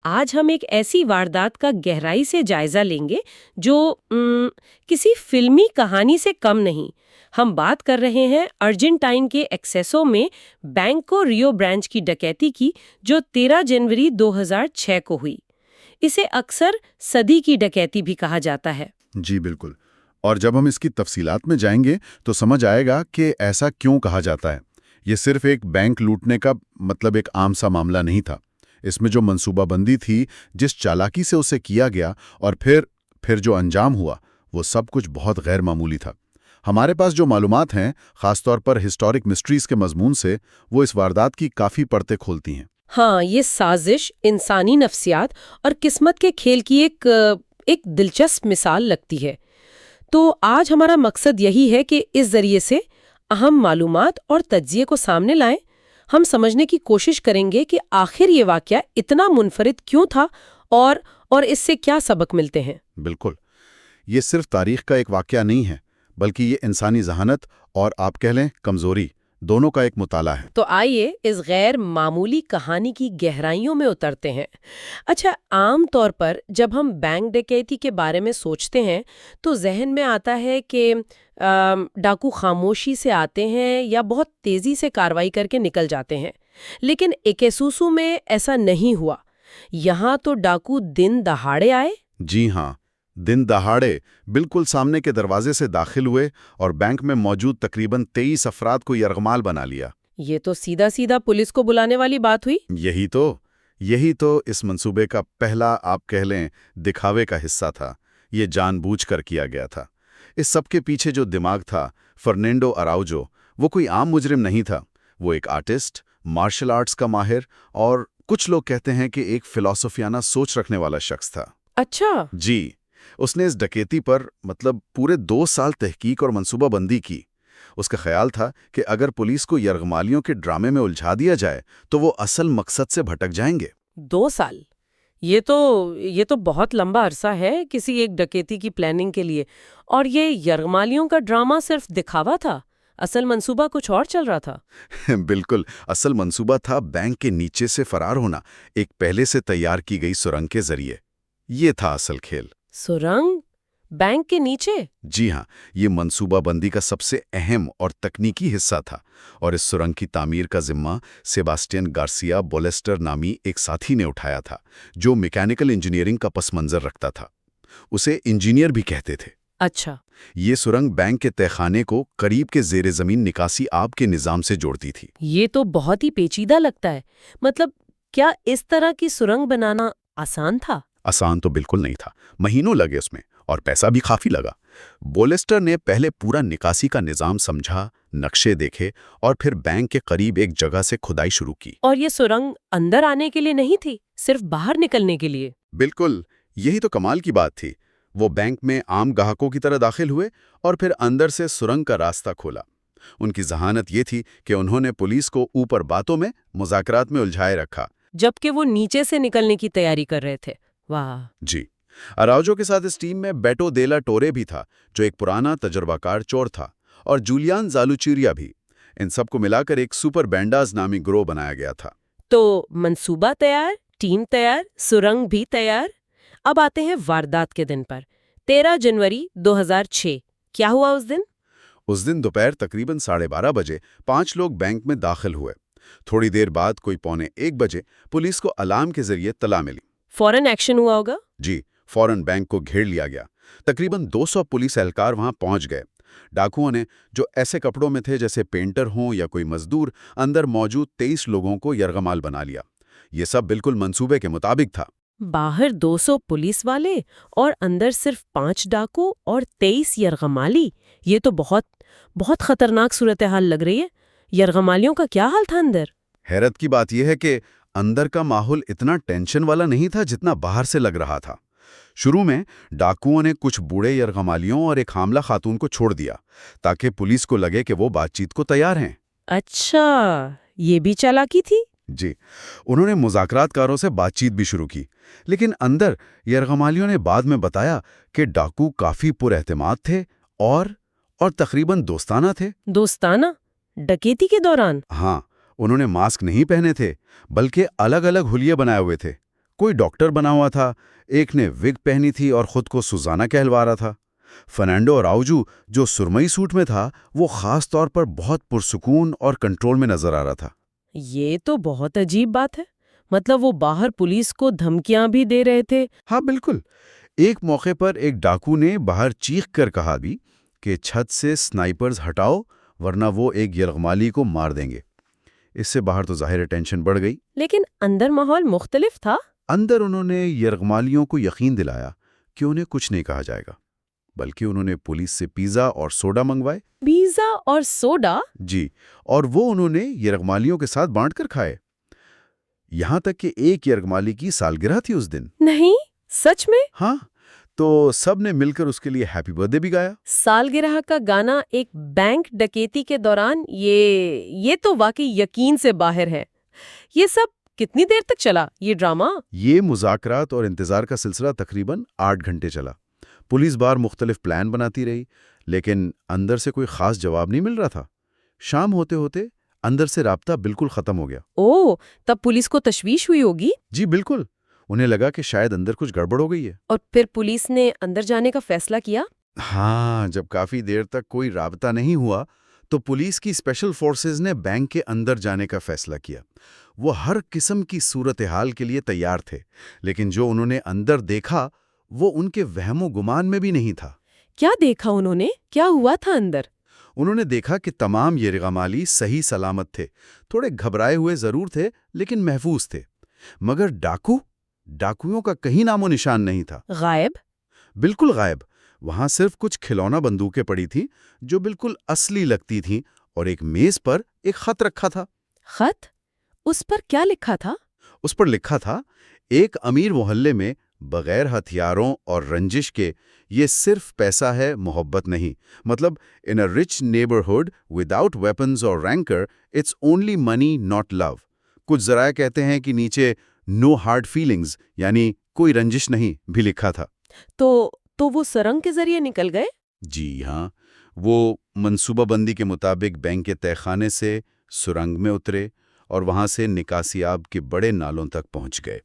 آج ہم ایک ایسی واردات کا گہرائی سے جائزہ لیں گے جو کسی فلمی کہانی سے کم نہیں۔ ہم بات کر رہے ہیں ارجنٹائن کے ایکسیسو میں بینکو ریو برانچ کی ڈکیتی کی، جو 13 جنوری 2006 کو ہوئی۔ اسے اکثر صدی کی ڈکیتی بھی کہا جاتا ہے۔ جی بالکل، اور جب ہم اس کی تفصیلات میں جائیں گے تو سمجھ آئے گا کہ ایسا کیوں کہا جاتا ہے۔ یہ صرف ایک بینک لوٹنے کا ایک عام سا معاملہ نہیں تھا۔ اس میں جو منصوبہ بندی تھی، جس چالاکی سے اسے کیا گیا، اور پھر جو انجام ہوا، وہ سب کچھ بہت غیر معمولی تھا۔ ہمارے پاس جو معلومات ہیں، خاص طور پر ہسٹورک مسٹریز کے مضمون سے، وہ اس واردات کی کافی پرتیں کھولتی ہیں۔ ہاں، یہ سازش انسانی نفسیات اور قسمت کے کھیل کی ایک دلچسپ مثال لگتی ہے۔ تو آج ہمارا مقصد یہی ہے کہ اس ذریعے سے اہم معلومات اور تجزیے کو سامنے لائیں۔ ہم سمجھنے کی کوشش کریں گے کہ آخر یہ واقعہ اتنا منفرد کیوں تھا اور اس سے کیا سبق ملتے ہیں۔ بالکل، یہ صرف تاریخ کا ایک واقعہ نہیں ہے، بلکہ یہ انسانی ذہانت اور آپ کہہ لیں کمزوری، دونوں کا ایک مطالعہ ہے۔ تو آئیے اس غیر معمولی کہانی کی گہرائیوں میں اترتے ہیں۔ اچھا، عام طور پر جب ہم بینک ڈکیتی کے بارے میں سوچتے ہیں تو ذہن میں آتا ہے کہ ڈاکو خاموشی سے آتے ہیں یا بہت تیزی سے کارروائی کر کے نکل جاتے ہیں، لیکن ایکیسوسو میں ایسا نہیں ہوا۔ یہاں تو ڈاکو دن دہاڑے آئے۔ جی ہاں، دن دہاڑے بالکل سامنے کے دروازے سے داخل ہوئے اور بینک میں موجود تقریباً 23 افراد کو یرغمال بنا لیا۔ یہ تو سیدھا سیدھا پولیس کو بلانے والی بات ہوئی۔ یہی تو اس منصوبے کا پہلا، آپ کہہ لیں، دکھاوے کا حصہ تھا۔ یہ جان بوجھ کر کیا گیا تھا۔ اس سب کے پیچھے جو دماغ تھا، فرنینڈو اراؤجو، وہ کوئی عام مجرم نہیں تھا۔ وہ ایک آرٹسٹ، مارشل آرٹس کا ماہر، اور کچھ لوگ کہتے ہیں کہ ایک فلسفیانہ سوچ رکھنے والا شخص تھا۔ اچھا۔ جی، اس نے اس ڈکیتی پر پورے 2 سال تحقیق اور منصوبہ بندی کی۔ اس کا خیال تھا کہ اگر پولیس کو یرغمالیوں کے ڈرامے میں الجھا دیا جائے تو وہ اصل مقصد سے بھٹک جائیں گے۔ 2 سال! یہ تو بہت لمبا عرصہ ہے کسی ایک ڈکیتی کی پلاننگ کے لیے۔ اور یہ یرغمالیوں کا ڈرامہ صرف دکھاوا تھا، اصل منصوبہ کچھ اور چل رہا تھا۔ بالکل، اصل منصوبہ تھا بینک کے نیچے سے فرار ہونا، ایک پہلے سے تیار کی گئی سرنگ کے ذریعے۔ یہ تھا اصل کھیل۔ سرنگ؟ بینک کے نیچے؟ جی ہاں، یہ منصوبہ بندی کا سب سے اہم اور تکنیکی حصہ تھا، اور اس سرنگ کی تعمیر کا ذمہ سیباسٹین گارسیا بولیسٹر نامی ایک ساتھی نے اٹھایا تھا، جو میکینیکل انجینئرنگ کا پس منظر رکھتا تھا۔ اسے انجینئر بھی کہتے تھے۔ اچھا۔ یہ سرنگ بینک کے تہخانے کو قریب کے زیر زمین نکاسی آب کے نظام سے جوڑتی تھی۔ یہ تو بہت ہی پیچیدہ لگتا ہے۔ کیا اس طرح کی سرنگ بنانا آسان تھا؟ آسان تو بالکل نہیں تھا، مہینوں لگے اس میں، اور پیسہ بھی کافی لگا۔ بولیسٹر نے پہلے پورا نکاسی کا نظام سمجھا، نقشے دیکھے، اور پھر بینک کے قریب ایک جگہ سے کھدائی شروع کی۔ اور یہ سرنگ اندر آنے کے لیے نہیں تھی، صرف باہر نکلنے کے لیے؟ بالکل، یہی تو کمال کی بات تھی۔ وہ بینک میں عام گاہکوں کی طرح داخل ہوئے اور پھر اندر سے سرنگ کا راستہ کھولا۔ ان کی ذہانت یہ تھی کہ انہوں نے پولیس کو اوپر باتوں میں، مذاکرات میں الجھائے رکھا، جبکہ وہ نیچے سے نکلنے کی تیاری کر رہے تھے۔ واہ! جی، اراؤجو کے ساتھ اس ٹیم میں بیٹو دیلا ٹورے بھی تھا، جو ایک پرانا تجربہ کار چور تھا، اور جولیان زالوچیریا بھی۔ ان سب کو ملا کر ایک سپر بینڈاز نامی گروہ بنایا گیا تھا۔ تو منصوبہ تیار، ٹیم تیار، سرنگ بھی تیار۔ اب آتے ہیں واردات کے دن پر، 13 جنوری 2006۔ کیا ہوا اس دن؟ اس دن دوپہر تقریباً 12:30 بجے 5 لوگ بینک میں داخل ہوئے۔ تھوڑی دیر بعد کوئی 12:45 بجے پولیس کو الارم کے ذریعے اطلاع ملی۔ فوراً ایکشن ہوا ہوگا؟ جی، فوراً بینک کو گھیر لیا گیا۔ تقریباً 200 پولیس اہلکار وہاں پہنچ گئے۔ ڈاکوؤں نے، جو ایسے کپڑوں میں تھے جیسے پینٹر ہوں یا کوئی مزدور، اندر موجود 23 لوگوں کو یرغمال بنا لیا۔ یہ سب بالکل منصوبے کے مطابق تھا۔ باہر 200 پولیس والے اور اندر صرف 5 ڈاکو اور 23 یرغمالی۔ یہ تو بہت خطرناک صورتحال لگ رہی ہے۔ یرغمالیوں کا کیا حال تھا اندر؟ حیرت کی بات یہ ہے کہ اندر کا ماحول اتنا ٹینشن والا نہیں تھا جتنا باہر سے لگ رہا تھا۔ شروع میں ڈاکوؤں نے کچھ بوڑھے یرغمالیوں اور ایک حاملہ خاتون کو چھوڑ دیا تاکہ پولیس کو لگے کہ وہ بات چیت کو تیار ہیں۔ اچھا، یہ بھی چالاکی تھی؟ جی، انہوں نے مذاکرات کاروں سے بات چیت بھی شروع کی، لیکن اندر یرغمالیوں نے بعد میں بتایا کہ ڈاکو کافی پر اعتماد تھے اور تقریباً دوستانہ تھے۔ دوستانہ؟ ڈکیتی کے دوران؟ ہاں، انہوں نے ماسک نہیں پہنے تھے، بلکہ الگ الگ حلیے بنائے ہوئے تھے۔ کوئی ڈاکٹر بنا ہوا تھا، ایک نے وگ پہنی تھی اور خود کو سوزانا کہلوا رہا تھا۔ فرنانڈو اراؤجو جو سرمئی سوٹ میں تھا وہ خاص طور پر بہت پرسکون اور کنٹرول میں نظر آ رہا تھا۔ یہ تو بہت عجیب بات ہے، مطلب وہ باہر پولیس کو دھمکیاں بھی دے رہے تھے۔ ہاں بالکل، ایک موقع پر ایک ڈاکو نے باہر چیخ کر کہا بھی کہ چھت سے سنائپرز ہٹاؤ ورنہ وہ ایک یرغمالی کو مار دیں گے۔ اس سے باہر تو ظاہر ٹینشن بڑھ گئی، لیکن اندر ماحول مختلف تھا۔ اندر انہوں نے یرغمالیوں کو یقین دلایا کہ انہیں کچھ نہیں کہا جائے گا، بلکہ انہوں نے پولیس سے پیزا اور سوڈا منگوائے۔ پیزا اور سوڈا؟ جی، اور وہ انہوں نے یرغمالیوں کے ساتھ بانٹ کر کھائے، یہاں تک کہ ایک یرغمالی کی سالگرہ تھی اس دن۔ نہیں، سچ میں؟ ہاں، تو سب نے مل کر اس کے لیے ہیپی برتھ ڈے بھی گایا۔ سالگرہ کا گانا ایک بینک ڈکیتی کے دوران، یہ تو واقعی یقین سے باہر ہے۔ یہ سب کتنی دیر تک چلا یہ ڈرامہ؟ یہ مذاکرات اور انتظار کا سلسلہ تقریباً 8 گھنٹے چلا۔ پولیس بار مختلف پلان بناتی رہی، لیکن اندر سے کوئی خاص جواب نہیں مل رہا تھا۔ شام ہوتے ہوتے اندر سے رابطہ بالکل ختم ہو گیا۔ اوہ، تب پولیس کو تشویش ہوئی ہوگی؟ جی بالکل، انہیں لگا کہ شاید اندر کچھ گڑبڑ ہو گئی ہے۔ اور پھر پولیس نے اندر جانے کا فیصلہ کیا؟ ہاں، جب کافی دیر تک کوئی رابطہ نہیں ہوا تو پولیس کی اسپیشل فورسز نے بینک کے اندر جانے کا فیصلہ کیا۔ وہ ہر قسم کی صورتحال کے لیے تیار تھے، لیکن جو انہوں نے اندر دیکھا وہ ان کے وہم و گمان میں بھی نہیں تھا۔ کیا دیکھا انہوں نے؟ کیا ہوا تھا اندر؟ انہوں نے دیکھا کہ تمام یرغمالی صحیح سلامت تھے، تھوڑے گھبرائے ہوئے ضرور تھے لیکن محفوظ تھے، مگر ڈاکوؤں کا کہیں نام و نشان نہیں تھا۔ غائب؟ بالکل غائب۔ وہاں صرف کچھ کھلونا بندوقیں پڑی تھیں جو بالکل اصلی لگتی تھیں، اور ایک میز پر ایک خط رکھا تھا۔ خط؟ اس پر کیا لکھا تھا؟ اس پر لکھا تھا، ایک امیر محلے میں بغیر ہتھیاروں اور رنجش کے یہ صرف پیسہ ہے، محبت نہیں۔ مطلب in a rich neighbourhood without weapons اور rancour it's only money not love. کچھ ذرائع کہتے ہیں کہ نیچے نو ہارڈ فیلنگز یعنی کوئی رنجش نہیں بھی لکھا تھا۔ تو وہ سرنگ کے ذریعے نکل گئے؟ جی ہاں، وہ منصوبہ بندی کے مطابق بینک کے تہہ خانے سے سرنگ میں اترے اور وہاں سے نکاسیاب کے بڑے نالوں تک پہنچ گئے۔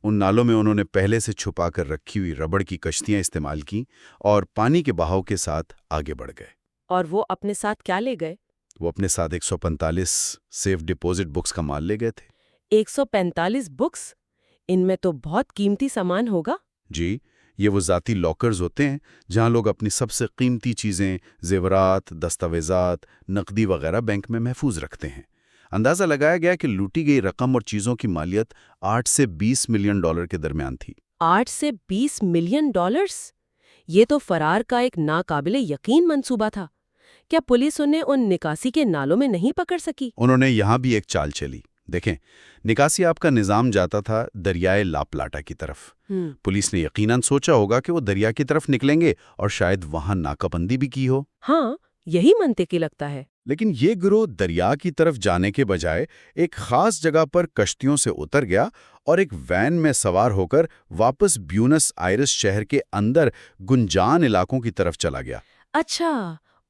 ان نالوں میں انہوں نے پہلے سے چھپا کر رکھی ہوئی ربڑ کی کشتیاں استعمال کیں اور پانی کے بہاؤ کے ساتھ آگے بڑھ گئے۔ اور وہ اپنے ساتھ کیا لے گئے؟ وہ اپنے ساتھ 145 سیف ڈپوزٹ بکس کا مال لے گئے تھے۔ 145 بکس؟ ان میں تو بہت قیمتی سامان ہوگا۔ جی، یہ وہ ذاتی لاکرز ہوتے ہیں جہاں لوگ اپنی سب سے قیمتی چیزیں، زیورات، دستاویزات، نقدی وغیرہ بینک میں محفوظ رکھتے ہیں۔ اندازہ لگایا گیا کہ لوٹی گئی رقم اور چیزوں کی مالیت 8 سے 20 ملین ڈالر کے درمیان تھی۔ 8 سے 20 ملین ڈالرز؟ یہ تو فرار کا ایک ناقابل یقین منصوبہ تھا۔ کیا پولیس انہیں ان نکاسی کے نالوں میں نہیں پکڑ سکی؟ انہوں نے یہاں بھی ایک چال چلی۔ دیکھیں، نکاسی آپ کا نظام جاتا تھا دریائے لا پلاٹا کی طرف۔ پولیس نے یقیناً سوچا ہوگا کہ وہ دریا کی طرف نکلیں گے اور شاید وہاں ناکہ بندی بھی کی ہو۔ ہاں، یہی منطقی لگتا ہے۔ لیکن یہ گروہ دریا کی طرف جانے کے بجائے ایک خاص جگہ پر کشتیوں سے اتر گیا اور ایک وین میں سوار ہو کر واپس بیونس آئرس شہر کے اندر گنجان علاقوں کی طرف چلا گیا۔ اچھا،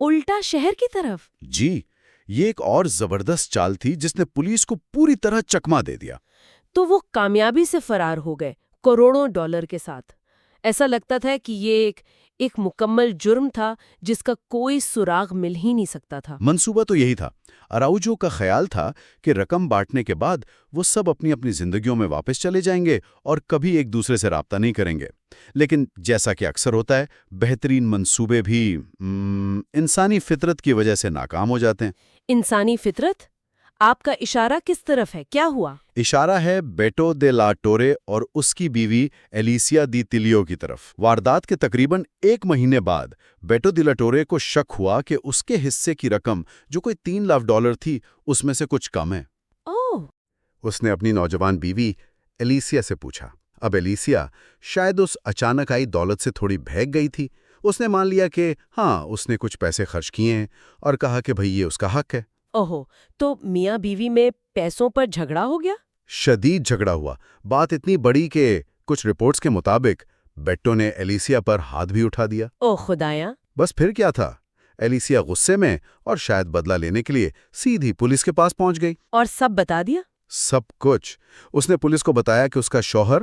الٹا شہر کی طرف؟ جی، یہ ایک اور زبردست چال تھی جس نے پولیس کو پوری طرح چکما دے دیا۔ تو وہ کامیابی سے فرار ہو گئے، کروڑوں ڈالر کے ساتھ۔ ایسا لگتا تھا کہ یہ ایک مکمل جرم تھا جس کا کوئی سراغ مل ہی نہیں سکتا تھا۔ منصوبہ تو یہی تھا۔ اراؤجو کا خیال تھا کہ رقم بانٹنے کے بعد وہ سب اپنی اپنی زندگیوں میں واپس چلے جائیں گے اور کبھی ایک دوسرے سے رابطہ نہیں کریں گے۔ لیکن جیسا کہ اکثر ہوتا ہے، بہترین منصوبے بھی انسانی فطرت کی وجہ سے ناکام ہو جاتے ہیں۔ انسانی فطرت؟ آپ کا اشارہ کس طرف ہے؟ کیا ہوا؟ اشارہ ہے بیٹو دے لا ٹورے اور اس کی بیوی ایلیسیا دی تلیو کی طرف۔ واردات کے تقریباً 1 مہینے بعد بیٹو دی لا ٹورے کو شک ہوا کہ اس کے حصے کی رقم جو کوئی 3 لاکھ ڈالر تھی اس میں سے کچھ کم ہے۔ اوہ! اس نے اپنی نوجوان بیوی ایلیسیا سے پوچھا۔ اب ایلیسیا شاید اس اچانک آئی دولت سے تھوڑی بھیگ گئی تھی۔ اس نے مان لیا کہ ہاں اس نے کچھ پیسے خرچ کیے ہیں اور کہا کہ بھئی یہ اس کا حق ہے۔ اوہو، تو میاں بیوی میں پیسوں پر جھگڑا ہو گیا؟ شدید جھگڑا ہوا۔ بات اتنی بڑی کہ کچھ رپورٹس کے مطابق بیٹو نے ایلیسیا پر ہاتھ بھی اٹھا دیا۔ او خدایا! بس پھر کیا تھا؟ ایلیسیا غصے میں اور شاید بدلہ لینے کے لیے سیدھی پولیس کے پاس پہنچ گئی۔ اور سب بتا دیا؟ سب کچھ۔ اس نے پولیس کو بتایا کہ اس کا شوہر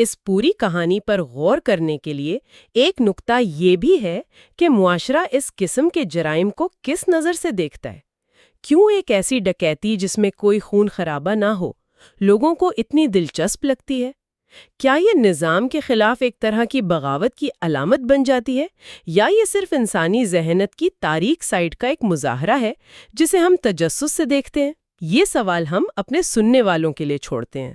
اس پوری کہانی پر غور کرنے کے لیے ایک نقطہ یہ بھی ہے کہ معاشرہ اس قسم کے جرائم کو کس نظر سے دیکھتا ہے۔ کیوں ایک ایسی ڈکیتی جس میں کوئی خون خرابہ نہ ہو لوگوں کو اتنی دلچسپ لگتی ہے؟ کیا یہ نظام کے خلاف ایک طرح کی بغاوت کی علامت بن جاتی ہے، یا یہ صرف انسانی ذہنیت کی تاریک سائیڈ کا ایک مظاہرہ ہے جسے ہم تجسس سے دیکھتے ہیں؟ یہ سوال ہم اپنے سننے والوں کے لیے چھوڑتے ہیں۔